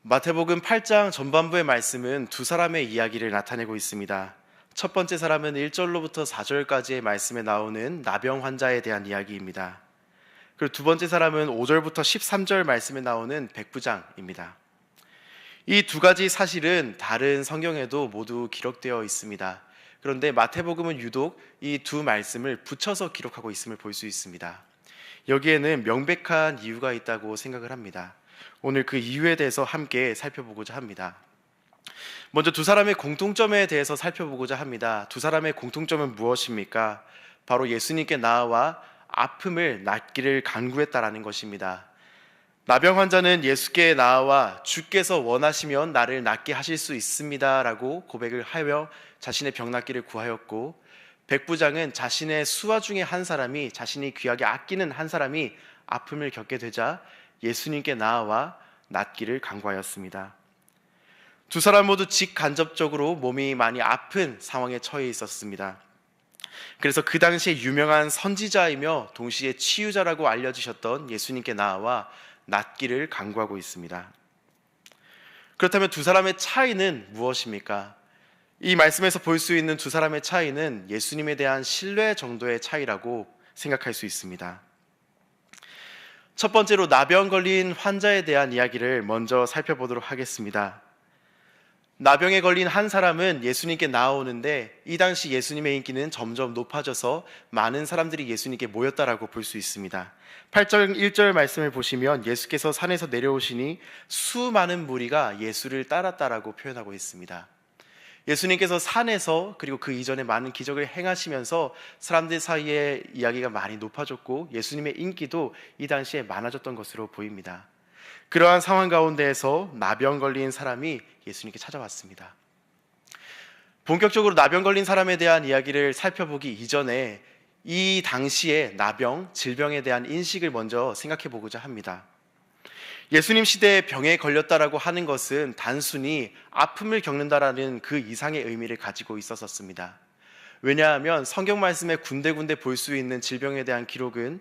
마태복음 8장 전반부의 말씀은 두 사람의 이야기를 나타내고 있습니다. 첫 번째 사람은 1절로부터 4절까지의 말씀에 나오는 나병 환자에 대한 이야기입니다. 그리고 두 번째 사람은 5절부터 13절 말씀에 나오는 백부장입니다. 이 두 가지 사실은 다른 성경에도 모두 기록되어 있습니다. 그런데 마태복음은 유독 이 두 말씀을 붙여서 기록하고 있음을 볼 수 있습니다. 여기에는 명백한 이유가 있다고 생각을 합니다. 오늘 그 이유에 대해서 함께 살펴보고자 합니다. 먼저 두 사람의 공통점에 대해서 살펴보고자 합니다. 두 사람의 공통점은 무엇입니까? 바로 예수님께 나아와 아픔을 낫기를 간구했다라는 것입니다. 나병 환자는 예수께 나아와 주께서 원하시면 나를 낫게 하실 수 있습니다 라고 고백을 하며 자신의 병 낫기를 구하였고, 백부장은 자신의 수하 중에 한 사람이, 자신이 귀하게 아끼는 한 사람이 아픔을 겪게 되자 예수님께 나아와 낫기를 간구하였습니다. 두 사람 모두 직간접적으로 몸이 많이 아픈 상황에 처해 있었습니다. 그래서 그 당시에 유명한 선지자이며 동시에 치유자라고 알려지셨던 예수님께 나아와 낫기를 간구하고 있습니다. 그렇다면 두 사람의 차이는 무엇입니까? 이 말씀에서 볼 수 있는 두 사람의 차이는 예수님에 대한 신뢰 정도의 차이라고 생각할 수 있습니다. 첫 번째로 나병 걸린 환자에 대한 이야기를 먼저 살펴보도록 하겠습니다. 나병에 걸린 한 사람은 예수님께 나아오는데 이 당시 예수님의 인기는 점점 높아져서 많은 사람들이 예수님께 모였다라고 볼 수 있습니다. 8절 1절 말씀을 보시면 예수께서 산에서 내려오시니 수많은 무리가 예수를 따랐다라고 표현하고 있습니다. 예수님께서 산에서 그리고 그 이전에 많은 기적을 행하시면서 사람들 사이에 이야기가 많이 높아졌고 예수님의 인기도 이 당시에 많아졌던 것으로 보입니다. 그러한 상황 가운데에서 나병 걸린 사람이 예수님께 찾아왔습니다. 본격적으로 나병 걸린 사람에 대한 이야기를 살펴보기 이전에 이 당시에 나병, 질병에 대한 인식을 먼저 생각해 보고자 합니다. 예수님 시대에 병에 걸렸다라고 하는 것은 단순히 아픔을 겪는다라는 그 이상의 의미를 가지고 있었습니다. 왜냐하면 성경 말씀에 군데군데 볼 수 있는 질병에 대한 기록은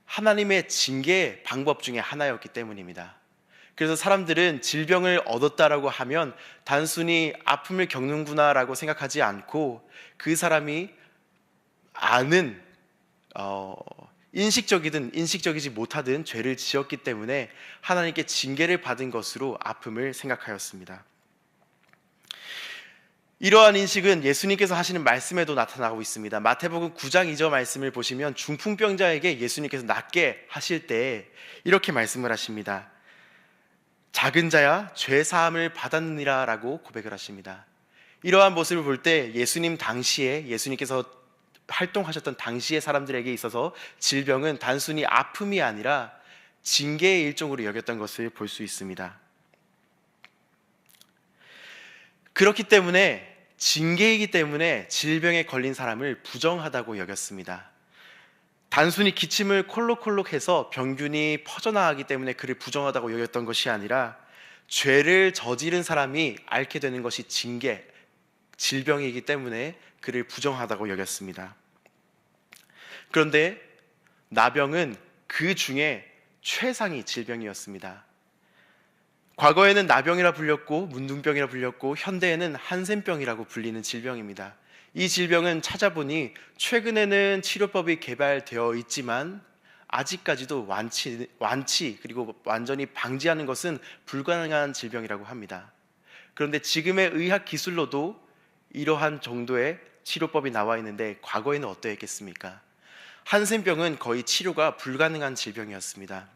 하나님의 징계 방법 중에 하나였기 때문입니다. 그래서 사람들은 질병을 얻었다라고 하면 단순히 아픔을 겪는구나라고 생각하지 않고 그 사람이 아는 인식적이든 인식적이지 못하든 죄를 지었기 때문에 하나님께 징계를 받은 것으로 아픔을 생각하였습니다. 이러한 인식은 예수님께서 하시는 말씀에도 나타나고 있습니다. 마태복음 9장 2절 말씀을 보시면 중풍병자에게 예수님께서 낫게 하실 때 이렇게 말씀을 하십니다. 작은 자야 죄 사함을 받았느니라 라고 고백을 하십니다. 이러한 모습을 볼 때 예수님 당시에 예수님께서 활동하셨던 당시의 사람들에게 있어서 질병은 단순히 아픔이 아니라 징계의 일종으로 여겼던 것을 볼 수 있습니다. 그렇기 때문에 징계이기 때문에 질병에 걸린 사람을 부정하다고 여겼습니다. 단순히 기침을 콜록콜록해서 병균이 퍼져나가기 때문에 그를 부정하다고 여겼던 것이 아니라 죄를 저지른 사람이 앓게 되는 것이 징계, 질병이기 때문에 그를 부정하다고 여겼습니다. 그런데 나병은 그 중에 최상위 질병이었습니다. 과거에는 나병이라 불렸고 문둥병이라 불렸고 현대에는 한센병이라고 불리는 질병입니다. 이 질병은 찾아보니 최근에는 치료법이 개발되어 있지만 아직까지도 완치 그리고 완전히 방지하는 것은 불가능한 질병이라고 합니다. 그런데 지금의 의학 기술로도 이러한 정도의 치료법이 나와 있는데 과거에는 어떠했겠습니까? 한센병은 거의 치료가 불가능한 질병이었습니다.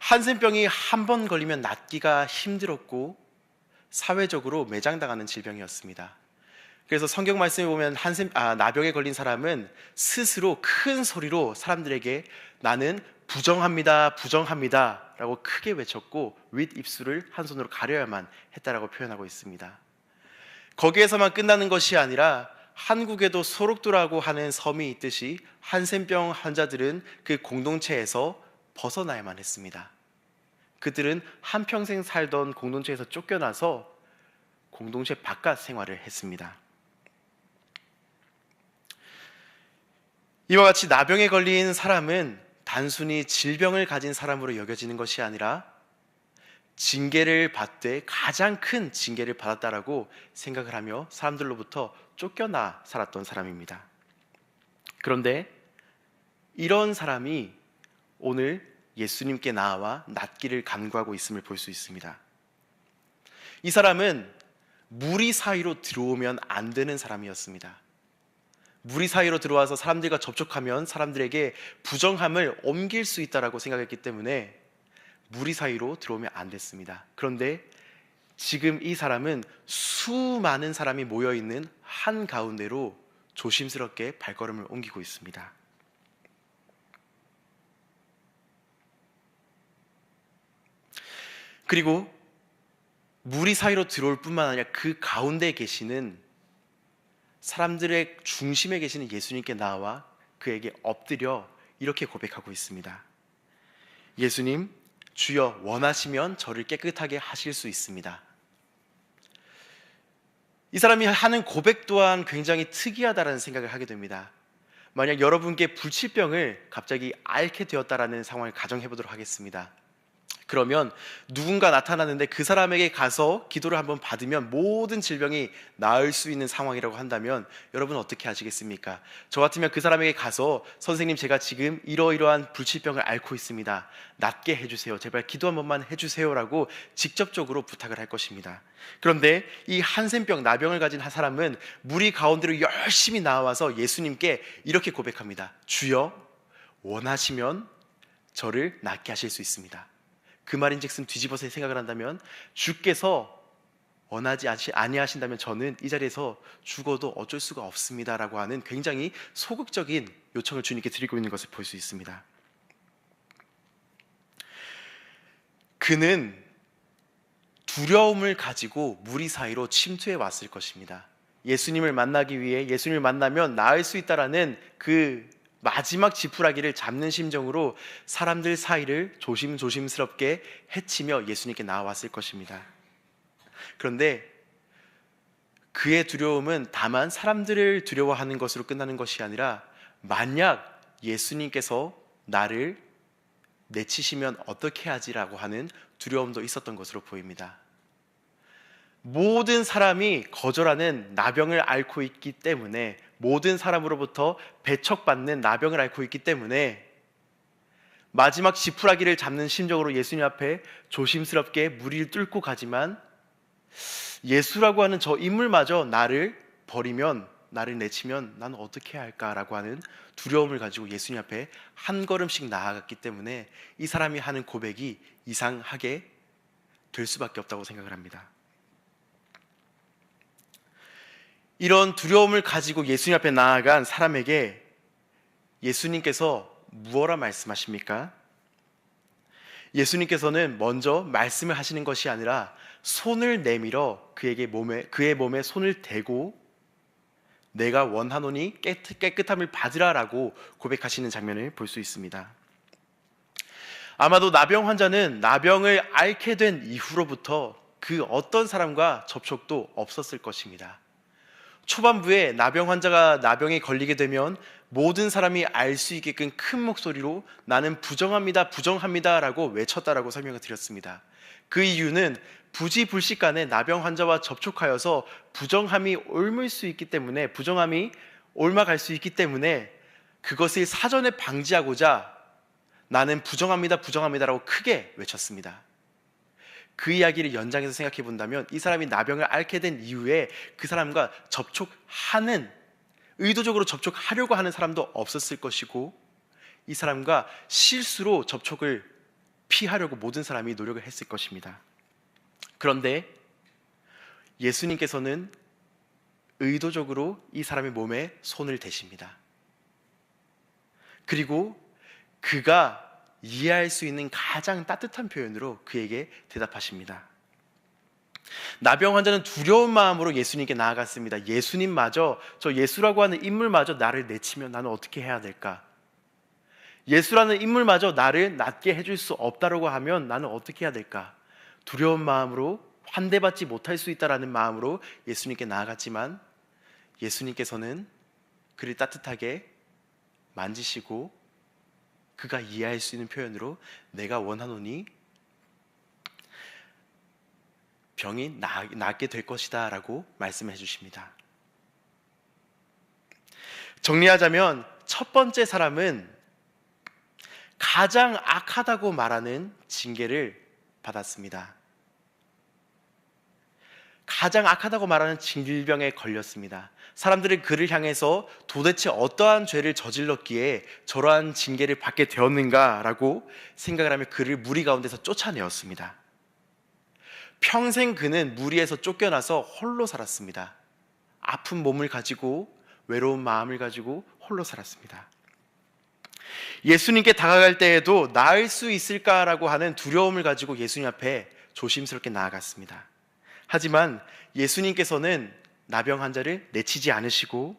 한센병이 한 번 걸리면 낫기가 힘들었고 사회적으로 매장당하는 질병이었습니다. 그래서 성경 말씀에 보면 나병에 걸린 사람은 스스로 큰 소리로 사람들에게 나는 부정합니다, 부정합니다 라고 크게 외쳤고 윗입술을 한 손으로 가려야만 했다라고 표현하고 있습니다. 거기에서만 끝나는 것이 아니라 한국에도 소록도라고 하는 섬이 있듯이 한센병 환자들은 그 공동체에서 벗어나야만 했습니다. 그들은 한평생 살던 공동체에서 쫓겨나서 공동체 바깥 생활을 했습니다. 이와 같이 나병에 걸린 사람은 단순히 질병을 가진 사람으로 여겨지는 것이 아니라 징계를 받되 가장 큰 징계를 받았다라고 생각을 하며 사람들로부터 쫓겨나 살았던 사람입니다. 그런데 이런 사람이 오늘 예수님께 나와 낫기를 간구하고 있음을 볼 수 있습니다. 이 사람은 무리 사이로 들어오면 안 되는 사람이었습니다. 무리 사이로 들어와서 사람들과 접촉하면 사람들에게 부정함을 옮길 수 있다라고 생각했기 때문에 무리 사이로 들어오면 안 됐습니다. 그런데 지금 이 사람은 수많은 사람이 모여있는 한가운데로 조심스럽게 발걸음을 옮기고 있습니다. 그리고 무리 사이로 들어올 뿐만 아니라 그 가운데에 계시는 사람들의 중심에 계시는 예수님께 나와 그에게 엎드려 이렇게 고백하고 있습니다. 예수님, 주여 원하시면 저를 깨끗하게 하실 수 있습니다. 이 사람이 하는 고백 또한 굉장히 특이하다는 생각을 하게 됩니다. 만약 여러분께 불치병을 갑자기 앓게 되었다라는 상황을 가정해 보도록 하겠습니다. 그러면 누군가 나타나는데 그 사람에게 가서 기도를 한번 받으면 모든 질병이 나을 수 있는 상황이라고 한다면 여러분 어떻게 하시겠습니까? 저 같으면 그 사람에게 가서 선생님, 제가 지금 이러이러한 불치병을 앓고 있습니다. 낫게 해주세요. 제발 기도 한 번만 해주세요라고 직접적으로 부탁을 할 것입니다. 그런데 이 한센병, 나병을 가진 한 사람은 무리 가운데로 열심히 나와서 예수님께 이렇게 고백합니다. 주여 원하시면 저를 낫게 하실 수 있습니다. 그 말인즉슨 뒤집어서 생각을 한다면 주께서 원하지 아니하신다면 저는 이 자리에서 죽어도 어쩔 수가 없습니다라고 하는 굉장히 소극적인 요청을 주님께 드리고 있는 것을 볼 수 있습니다. 그는 두려움을 가지고 무리 사이로 침투해 왔을 것입니다. 예수님을 만나기 위해, 예수님을 만나면 나을 수 있다라는 그 마지막 지푸라기를 잡는 심정으로 사람들 사이를 조심스럽게 헤치며 예수님께 나아왔을 것입니다. 그런데 그의 두려움은 다만 사람들을 두려워하는 것으로 끝나는 것이 아니라 만약 예수님께서 나를 내치시면 어떻게 하지라고 하는 두려움도 있었던 것으로 보입니다. 모든 사람이 거절하는 나병을 앓고 있기 때문에, 모든 사람으로부터 배척받는 나병을 앓고 있기 때문에 마지막 지푸라기를 잡는 심정으로 예수님 앞에 조심스럽게 무리를 뚫고 가지만 예수라고 하는 저 인물마저 나를 버리면, 나를 내치면 나는 어떻게 해야 할까라고 하는 두려움을 가지고 예수님 앞에 한 걸음씩 나아갔기 때문에 이 사람이 하는 고백이 이상하게 될 수밖에 없다고 생각을 합니다. 이런 두려움을 가지고 예수님 앞에 나아간 사람에게 예수님께서 무엇라 말씀하십니까? 예수님께서는 먼저 말씀을 하시는 것이 아니라 손을 내밀어 그의 몸에 손을 대고 내가 원하노니 깨끗함을 받으라라고 고백하시는 장면을 볼 수 있습니다. 아마도 나병 환자는 나병을 앓게 된 이후로부터 그 어떤 사람과 접촉도 없었을 것입니다. 초반부에 나병 환자가 나병에 걸리게 되면 모든 사람이 알 수 있게끔 큰 목소리로 나는 부정합니다 라고 외쳤다라고 설명을 드렸습니다. 그 이유는 부지불식간에 나병 환자와 접촉하여서 부정함이 옮을 수 있기 때문에, 부정함이 옮아갈 수 있기 때문에 그것을 사전에 방지하고자 나는 부정합니다라고 크게 외쳤습니다. 그 이야기를 연장해서 생각해 본다면 이 사람이 나병을 앓게 된 이후에 그 사람과 의도적으로 접촉하려고 하는 사람도 없었을 것이고, 이 사람과 실수로 접촉을 피하려고 모든 사람이 노력을 했을 것입니다. 그런데 예수님께서는 의도적으로 이 사람의 몸에 손을 대십니다. 그리고 그가 이해할 수 있는 가장 따뜻한 표현으로 그에게 대답하십니다. 나병 환자는 두려운 마음으로 예수님께 나아갔습니다. 예수님마저, 저 예수라고 하는 인물마저 나를 내치면 나는 어떻게 해야 될까? 예수라는 인물마저 나를 낫게 해줄 수 없다고 하면 나는 어떻게 해야 될까? 두려운 마음으로, 환대받지 못할 수 있다라는 마음으로 예수님께 나아갔지만 예수님께서는 그를 따뜻하게 만지시고 그가 이해할 수 있는 표현으로 내가 원하노니 병이 낫게 될 것이다 라고 말씀해 주십니다. 정리하자면 첫 번째 사람은 가장 악하다고 말하는 징계를 받았습니다. 가장 악하다고 말하는 질병에 걸렸습니다. 사람들은 그를 향해서 도대체 어떠한 죄를 저질렀기에 저러한 징계를 받게 되었는가라고 생각을 하며 그를 무리 가운데서 쫓아내었습니다. 평생 그는 무리에서 쫓겨나서 홀로 살았습니다. 아픈 몸을 가지고 외로운 마음을 가지고 홀로 살았습니다. 예수님께 다가갈 때에도 나을 수 있을까라고 하는 두려움을 가지고 예수님 앞에 조심스럽게 나아갔습니다. 하지만 예수님께서는 나병 환자를 내치지 않으시고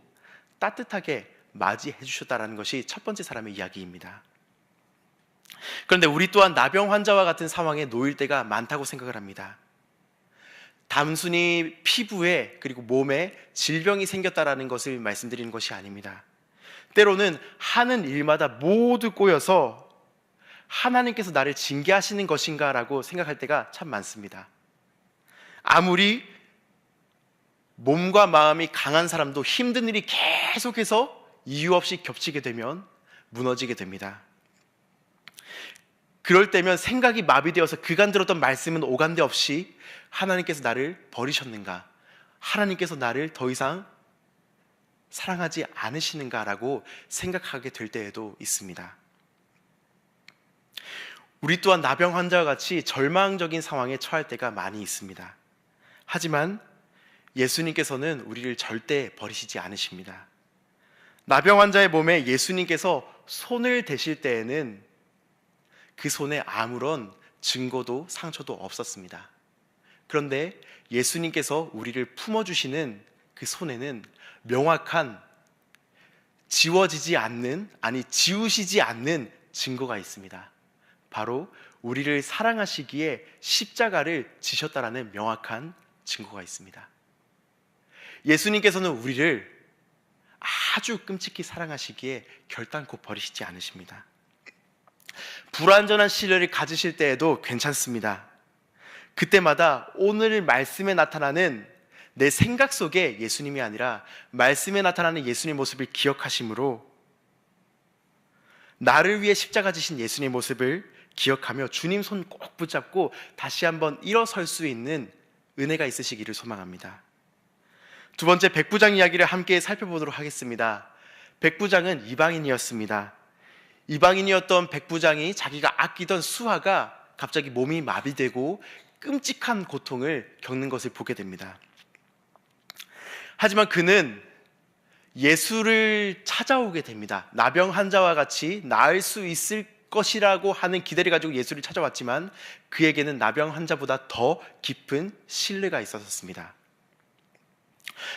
따뜻하게 맞이해 주셨다는 것이 첫 번째 사람의 이야기입니다. 그런데 우리 또한 나병 환자와 같은 상황에 놓일 때가 많다고 생각을 합니다. 단순히 피부에 그리고 몸에 질병이 생겼다라는 것을 말씀드리는 것이 아닙니다. 때로는 하는 일마다 모두 꼬여서 하나님께서 나를 징계하시는 것인가 라고 생각할 때가 참 많습니다. 아무리 몸과 마음이 강한 사람도 힘든 일이 계속해서 이유 없이 겹치게 되면 무너지게 됩니다. 그럴 때면 생각이 마비되어서 그간 들었던 말씀은 오간데 없이 하나님께서 나를 버리셨는가? 하나님께서 나를 더 이상 사랑하지 않으시는가라고 생각하게 될 때에도 있습니다. 우리 또한 나병 환자와 같이 절망적인 상황에 처할 때가 많이 있습니다. 하지만 예수님께서는 우리를 절대 버리시지 않으십니다. 나병 환자의 몸에 예수님께서 손을 대실 때에는 그 손에 아무런 증거도 상처도 없었습니다. 그런데 예수님께서 우리를 품어주시는 그 손에는 명확한 지우시지 않는 증거가 있습니다. 바로 우리를 사랑하시기에 십자가를 지셨다라는 명확한 증거가 있습니다. 예수님께서는 우리를 아주 끔찍히 사랑하시기에 결단코 버리시지 않으십니다. 불완전한 신뢰를 가지실 때에도 괜찮습니다. 그때마다 오늘 말씀에 나타나는 내 생각 속에 예수님이 아니라 말씀에 나타나는 예수님의 모습을 기억하심으로 나를 위해 십자가 지신 예수님의 모습을 기억하며 주님 손 꼭 붙잡고 다시 한번 일어설 수 있는 은혜가 있으시기를 소망합니다. 두 번째 백부장 이야기를 함께 살펴보도록 하겠습니다. 백부장은 이방인이었습니다. 이방인이었던 백부장이 자기가 아끼던 수하가 갑자기 몸이 마비되고 끔찍한 고통을 겪는 것을 보게 됩니다. 하지만 그는 예수를 찾아오게 됩니다. 나병 환자와 같이 나을 수 있을 것이라고 하는 기대를 가지고 예수를 찾아왔지만 그에게는 나병 환자보다 더 깊은 신뢰가 있었습니다.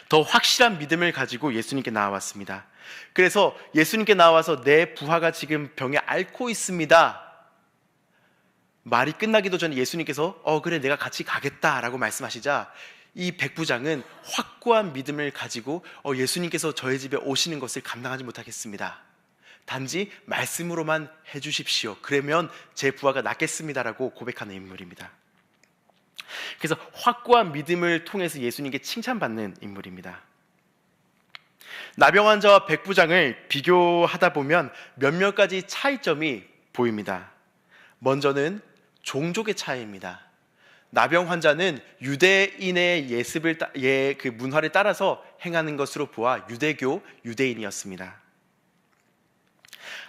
더 확실한 믿음을 가지고 예수님께 나와왔습니다. 그래서 예수님께 나와서 내 부하가 지금 병에 앓고 있습니다. 말이 끝나기도 전에 예수님께서 그래 내가 같이 가겠다라고 말씀하시자 이 백부장은 확고한 믿음을 가지고 예수님께서 저희 집에 오시는 것을 감당하지 못하겠습니다. 단지 말씀으로만 해주십시오. 그러면 제 부하가 낫겠습니다라고 고백하는 인물입니다. 그래서 확고한 믿음을 통해서 예수님께 칭찬받는 인물입니다. 나병 환자와 백부장을 비교하다 보면 몇몇 가지 차이점이 보입니다. 먼저는 종족의 차이입니다. 나병 환자는 유대인의 그 문화를 따라서 행하는 것으로 보아 유대인이었습니다.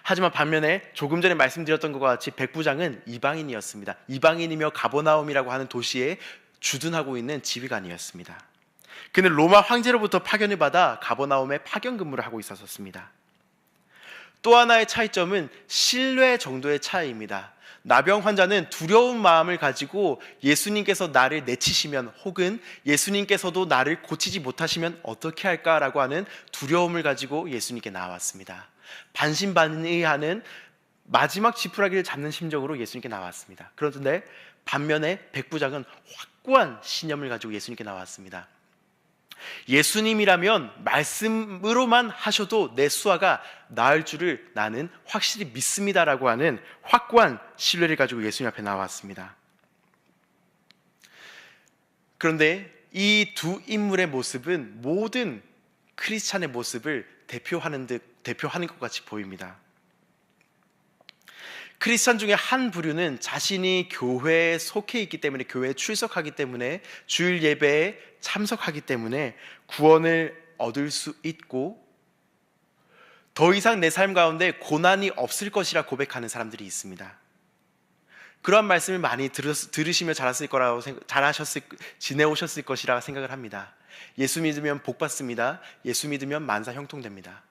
하지만 반면에 조금 전에 말씀드렸던 것과 같이 백부장은 이방인이었습니다. 이방인이며 가버나움이라고 하는 도시에 주둔하고 있는 지휘관이었습니다. 그는 로마 황제로부터 파견을 받아 가버나움에 파견 근무를 하고 있었습니다. 또 하나의 차이점은 신뢰 정도의 차이입니다. 나병 환자는 두려운 마음을 가지고 예수님께서 나를 내치시면 혹은 예수님께서도 나를 고치지 못하시면 어떻게 할까라고 하는 두려움을 가지고 예수님께 나왔습니다. 반신반의하는 마지막 지푸라기를 잡는 심정으로 예수님께 나왔습니다. 그런데 반면에 백부장은 확고한 신념을 가지고 예수님께 나왔습니다. 예수님이라면 말씀으로만 하셔도 내 수하가 나을 줄을 나는 확실히 믿습니다라고 하는 확고한 신뢰를 가지고 예수님 앞에 나왔습니다. 그런데 이 두 인물의 모습은 모든 크리스찬의 모습을 대표하는 것 같이 보입니다. 크리스찬 중에 한 부류는 자신이 교회에 속해 있기 때문에, 교회에 출석하기 때문에, 주일 예배에 참석하기 때문에 구원을 얻을 수 있고 더 이상 내 삶 가운데 고난이 없을 것이라 고백하는 사람들이 있습니다. 그러한 말씀을 많이 들으시며 지내오셨을 것이라 생각을 합니다. 예수 믿으면 복 받습니다. 예수 믿으면 만사 형통됩니다.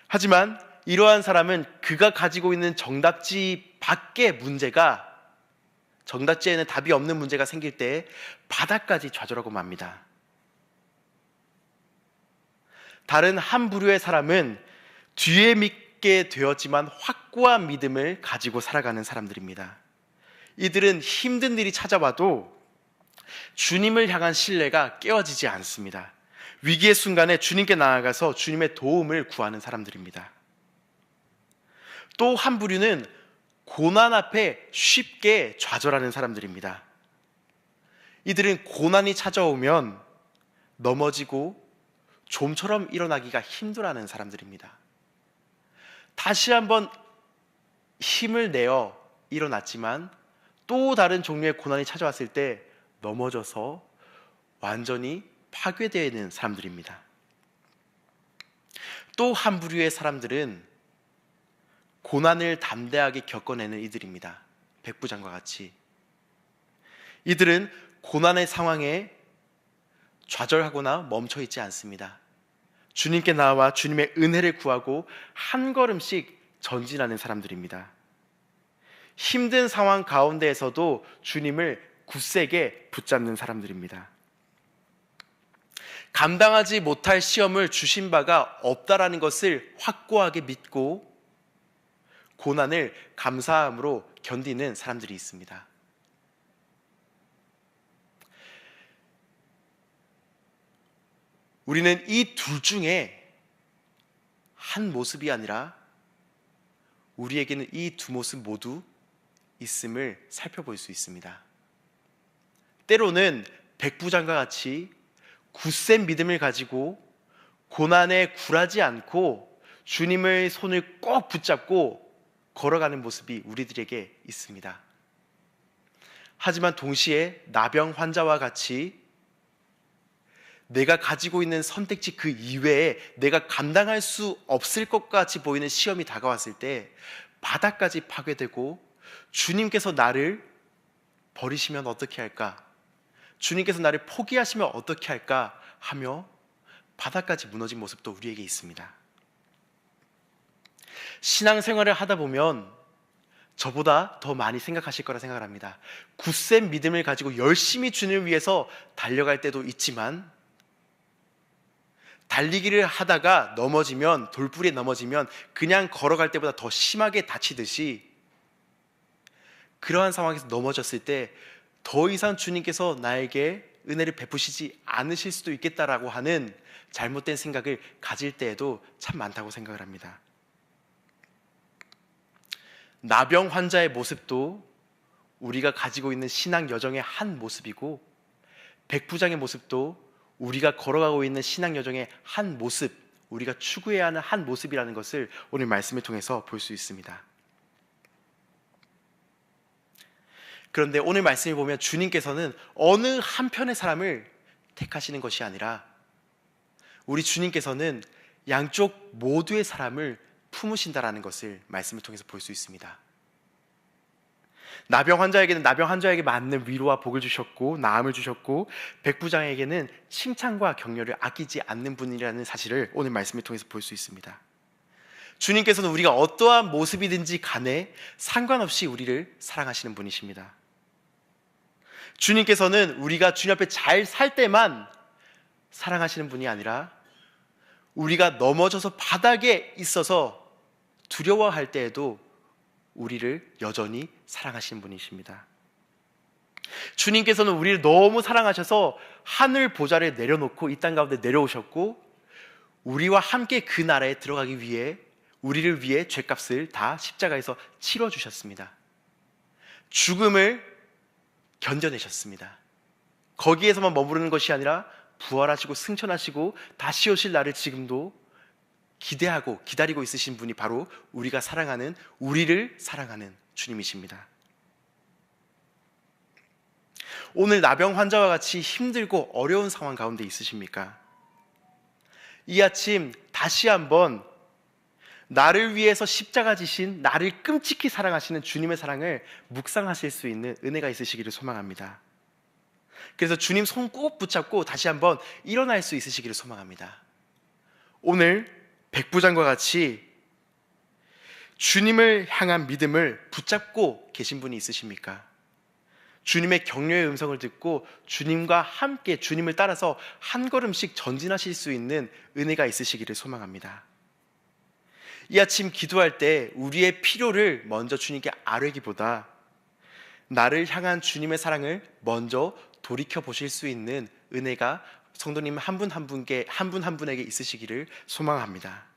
하지만 이러한 사람은 그가 가지고 있는 정답지 밖의 문제가, 정답지에는 답이 없는 문제가 생길 때 바닥까지 좌절하고 맙니다. 다른 한 부류의 사람은 뒤에 믿게 되었지만 확고한 믿음을 가지고 살아가는 사람들입니다. 이들은 힘든 일이 찾아와도 주님을 향한 신뢰가 깨어지지 않습니다. 위기의 순간에 주님께 나아가서 주님의 도움을 구하는 사람들입니다. 또 한 부류는 고난 앞에 쉽게 좌절하는 사람들입니다. 이들은 고난이 찾아오면 넘어지고 좀처럼 일어나기가 힘들어하는 사람들입니다. 다시 한번 힘을 내어 일어났지만 또 다른 종류의 고난이 찾아왔을 때 넘어져서 완전히 파괴되어 있는 사람들입니다. 또 한 부류의 사람들은 고난을 담대하게 겪어내는 이들입니다. 백부장과 같이. 이들은 고난의 상황에 좌절하거나 멈춰있지 않습니다. 주님께 나와 주님의 은혜를 구하고 한 걸음씩 전진하는 사람들입니다. 힘든 상황 가운데에서도 주님을 굳세게 붙잡는 사람들입니다. 감당하지 못할 시험을 주신 바가 없다라는 것을 확고하게 믿고 고난을 감사함으로 견디는 사람들이 있습니다. 우리는 이 둘 중에 한 모습이 아니라 우리에게는 이 두 모습 모두 있음을 살펴볼 수 있습니다. 때로는 백부장과 같이 굳센 믿음을 가지고 고난에 굴하지 않고 주님의 손을 꼭 붙잡고 걸어가는 모습이 우리들에게 있습니다. 하지만 동시에 나병 환자와 같이 내가 가지고 있는 선택지 그 이외에 내가 감당할 수 없을 것 같이 보이는 시험이 다가왔을 때 바닥까지 파괴되고 주님께서 나를 버리시면 어떻게 할까? 주님께서 나를 포기하시면 어떻게 할까? 하며 바닥까지 무너진 모습도 우리에게 있습니다. 신앙생활을 하다 보면 저보다 더 많이 생각하실 거라 생각을 합니다. 굳센 믿음을 가지고 열심히 주님을 위해서 달려갈 때도 있지만 달리기를 하다가 넘어지면, 돌부리에 넘어지면 그냥 걸어갈 때보다 더 심하게 다치듯이 그러한 상황에서 넘어졌을 때 더 이상 주님께서 나에게 은혜를 베푸시지 않으실 수도 있겠다라고 하는 잘못된 생각을 가질 때에도 참 많다고 생각을 합니다. 나병 환자의 모습도 우리가 가지고 있는 신앙 여정의 한 모습이고, 백부장의 모습도 우리가 걸어가고 있는 신앙 여정의 한 모습, 우리가 추구해야 하는 한 모습이라는 것을 오늘 말씀을 통해서 볼 수 있습니다. 그런데 오늘 말씀을 보면 주님께서는 어느 한편의 사람을 택하시는 것이 아니라 우리 주님께서는 양쪽 모두의 사람을 품으신다라는 것을 말씀을 통해서 볼 수 있습니다. 나병 환자에게는 나병 환자에게 맞는 위로와 복을 주셨고 나음을 주셨고, 백부장에게는 칭찬과 격려를 아끼지 않는 분이라는 사실을 오늘 말씀을 통해서 볼 수 있습니다. 주님께서는 우리가 어떠한 모습이든지 간에 상관없이 우리를 사랑하시는 분이십니다. 주님께서는 우리가 주님 앞에 잘 살 때만 사랑하시는 분이 아니라 우리가 넘어져서 바닥에 있어서 두려워할 때에도 우리를 여전히 사랑하시는 분이십니다. 주님께서는 우리를 너무 사랑하셔서 하늘 보좌를 내려놓고 이 땅 가운데 내려오셨고, 우리와 함께 그 나라에 들어가기 위해 우리를 위해 죗값을 다 십자가에서 치러주셨습니다. 죽음을 견뎌내셨습니다. 거기에서만 머무르는 것이 아니라 부활하시고 승천하시고 다시 오실 날을 지금도 기대하고 기다리고 있으신 분이 바로 우리가 사랑하는, 우리를 사랑하는 주님이십니다. 오늘 나병 환자와 같이 힘들고 어려운 상황 가운데 있으십니까? 이 아침 다시 한번 나를 위해서 십자가 지신, 나를 끔찍히 사랑하시는 주님의 사랑을 묵상하실 수 있는 은혜가 있으시기를 소망합니다. 그래서 주님 손 꼭 붙잡고 다시 한번 일어날 수 있으시기를 소망합니다. 오늘 백부장과 같이 주님을 향한 믿음을 붙잡고 계신 분이 있으십니까? 주님의 격려의 음성을 듣고 주님과 함께 주님을 따라서 한 걸음씩 전진하실 수 있는 은혜가 있으시기를 소망합니다. 이 아침 기도할 때 우리의 필요를 먼저 주님께 아뢰기보다 나를 향한 주님의 사랑을 먼저 돌이켜 보실 수 있는 은혜가 성도님 한 분 한 분에게 있으시기를 소망합니다.